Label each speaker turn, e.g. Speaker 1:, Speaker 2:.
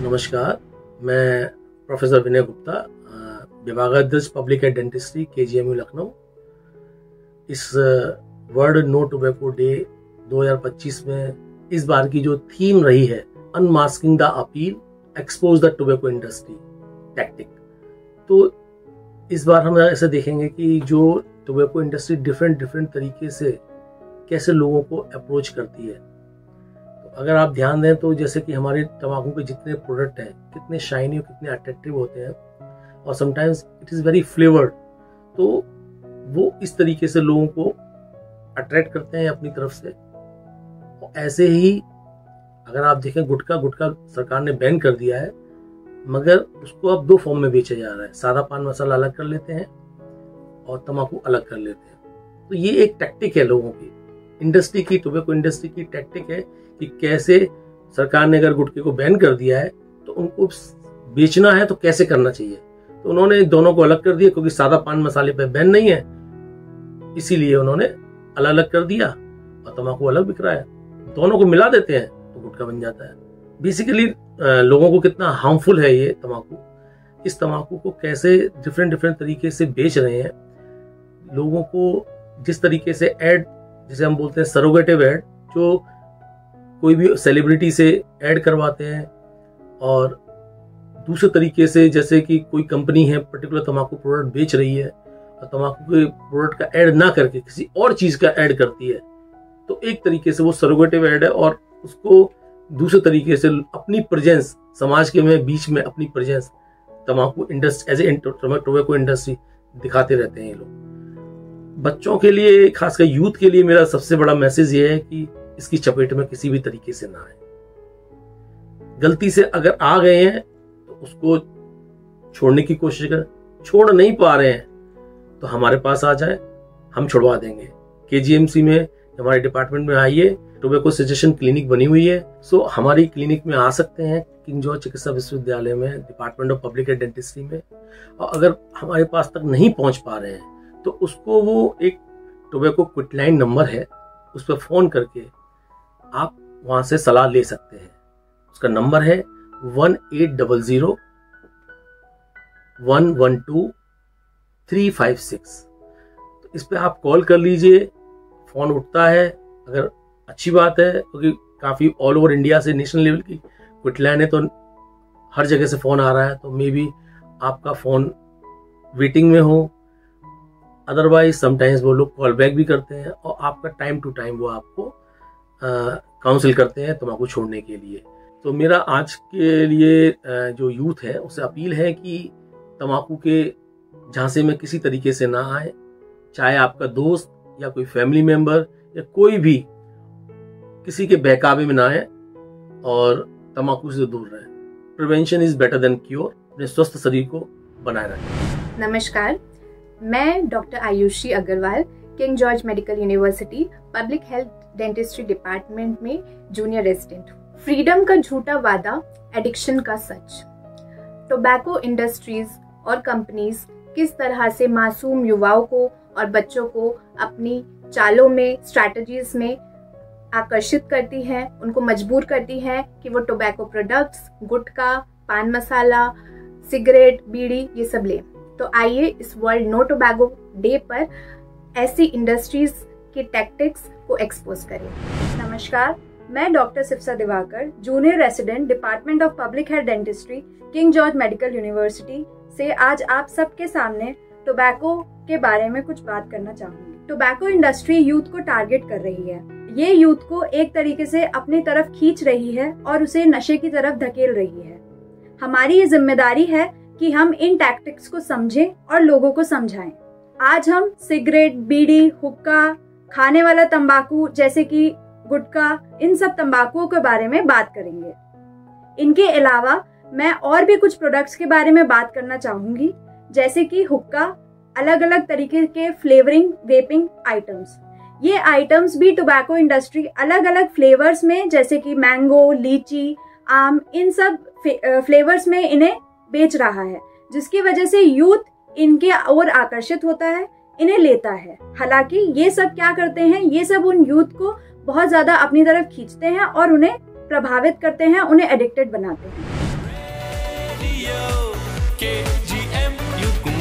Speaker 1: नमस्कार, मैं प्रोफेसर विनय गुप्ता, विभागाध्यक्ष public health dentistry KGMU Lucknow. इस वर्ल्ड नो टोबैको डे 2025 में इस बार की जो थीम रही है unmasking the appeal, expose the tobacco industry tactic. तो इस बार हम ऐसे देखेंगे कि जो टोबैको इंडस्ट्री डिफरेंट तरीके से कैसे लोगों को अप्रोच करती है। अगर आप ध्यान दें तो जैसे कि हमारे तंबाकू के जितने प्रोडक्ट हैं कितने शाइनी और कितने अट्रैक्टिव होते हैं, और sometimes it is very flavoured, तो वो इस तरीके से लोगों को अट्रैक्ट करते हैं अपनी तरफ से। और ऐसे ही अगर आप देखें गुटखा सरकार ने बैन कर दिया है, मगर उसको अब 2 फॉर्म में बेचा जा रहा है। सादा पान मसाला अलग कर लेते हैं और तंबाकू अलग कर लेते हैं। तो ये एक टैक्टिक है लोगों की, इंडस्ट्री की, टोबैको इंडस्ट्री की टैक्टिक है कि कैसे सरकार ने अगर गुटखे को बैन कर दिया है तो उनको बेचना है तो कैसे करना चाहिए। तो उन्होंने दोनों को अलग कर दिया, क्योंकि सादा पान मसाले पे बैन नहीं है, इसीलिए उन्होंने अलग अलग कर दिया और तंबाकू अलग बिक रहा है। दोनों को मिला देते हैं तो गुटखा बन जाता है। बेसिकली लोगों को कितना हार्मफुल है ये तंबाकू, इस तंबाकू को कैसे डिफरेंट तरीके से बेच रहे हैं लोगों को। जिस तरीके से एड, जिसे हम बोलते हैं सरोगेटिव एड, जो कोई भी सेलिब्रिटी से ऐड करवाते हैं, और दूसरे तरीके से जैसे कि कोई कंपनी है पर्टिकुलर तंबाकू प्रोडक्ट बेच रही है और तंबाकू के प्रोडक्ट का ऐड ना करके किसी और चीज का ऐड करती है, तो एक तरीके से वो सरोगेटिव ऐड है, और उसको दूसरे तरीके से अपनी प्रेजेंस समाज के में बीच में अपनी प्रेजेंस तंबाकू industry as a tobacco industry दिखाते रहते हैं ये लोग। बच्चों के लिए, खासकर यूथ के लिए मेरा सबसे बड़ा मैसेज ये है कि इसकी चपेट में किसी भी तरीके से ना आए। गलती से अगर आ गए हैं तो उसको छोड़ने की कोशिश करें। छोड़ नहीं पा रहे हैं तो हमारे पास आ जाए, हम छुड़वा देंगे। KGMC में हमारे डिपार्टमेंट में आइए, टोबैको सजेशन क्लिनिक बनी हुई है। सो हमारी क्लिनिक में आ सकते हैं, किंग जॉर्ज चिकित्सा विश्वविद्यालय में, department of public health dentistry में। और अगर हमारे पास तक नहीं पहुंच पा रहे हैं तो उसको वो एक टोबैको क्विटलाइन नंबर है, उस पर फोन करके आप वहां से सलाह ले सकते हैं। उसका नंबर है 1800 112 356। तो इस पे आप कॉल कर लीजिए, फोन उठता है अगर अच्छी बात है, क्योंकि काफी ऑल ओवर इंडिया से नेशनल लेवल की क्विटलाइन है, तो हर जगह से फोन आ रहा है, तो मे बी आपका फोन वेटिंग में हो। अदरवाइज समटाइम्स वो लोग कॉल बैक भी करते हैं और आपका टाइम टू टाइम वो आपको काउंसिल करते हैं तंबाकू छोड़ने के लिए। तो मेरा आज के लिए जो यूथ है उससे अपील है कि तंबाकू के झांसे में किसी तरीके से ना आए, चाहे आपका दोस्त या कोई फैमिली मेंबर या कोई भी किसी के बहकावे में ना आए, और तंबाकू से दूर रहें। Prevention is better than cure. अपने स्वस्थ शरीर को बनाए रखें।
Speaker 2: नमस्कार, मैं doctor Ayushi Agrawal, King George medical university public health dentistry department में जूनियर रेजिडेंट हूँ। फ्रीडम का झूठा वादा, एडिक्शन का सच। टोबैको इंडस्ट्रीज और कंपनीज किस तरह से मासूम युवाओं को और बच्चों को अपनी चालों में, स्ट्रैटेजीज में आकर्षित करती हैं, उनको मजबूर करती हैं कि वो टोबैको प्रोडक्ट्स, गुटखा, पान मसाला, सिगरेट, बीड़ी ये सब लें। तो आइए इस वर्ल्ड नो टोबैको डे पर ऐसी इंडस्ट्रीज के टैक्टिक्स को एक्सपोज करें।
Speaker 3: नमस्कार, मैं doctor Sifsa Diwakar, junior resident department of public health dentistry, King George medical University से आज आप सबके सामने टोबैको के बारे में कुछ बात करना चाहूंगी। टोबैको इंडस्ट्री यूथ को टारगेट कर रही है। ये यूथ को एक तरीके से अपनी तरफ खींच रही है और उसे नशे की तरफ धकेल रही है। हमारी ये जिम्मेदारी है कि हम इन टैक्टिक्स को समझें और लोगों को समझाएं। आज हम सिगरेट, बीड़ी, हुक्का, खाने वाला तंबाकू जैसे कि गुटखा, इन सब तंबाकुओं के बारे में बात करेंगे। इनके अलावा मैं और भी कुछ प्रोडक्ट्स के बारे में बात करना चाहूंगी, जैसे कि हुक्का, अलग अलग तरीके के फ्लेवरिंग वेपिंग आइटम्स। ये आइटम्स भी टोबैको इंडस्ट्री अलग अलग फ्लेवर्स में, जैसे कि मैंगो, लीची, आम, इन सब फ्लेवर्स में इन्हें बेच रहा है, जिसकी वजह से यूथ इनके ओर आकर्षित होता है, इन्हें लेता है। हालांकि ये सब क्या करते हैं, ये सब उन यूथ को बहुत ज्यादा अपनी तरफ खींचते हैं और उन्हें प्रभावित करते हैं, उन्हें एडिक्टेड बनाते हैं।
Speaker 4: Radio KGM, you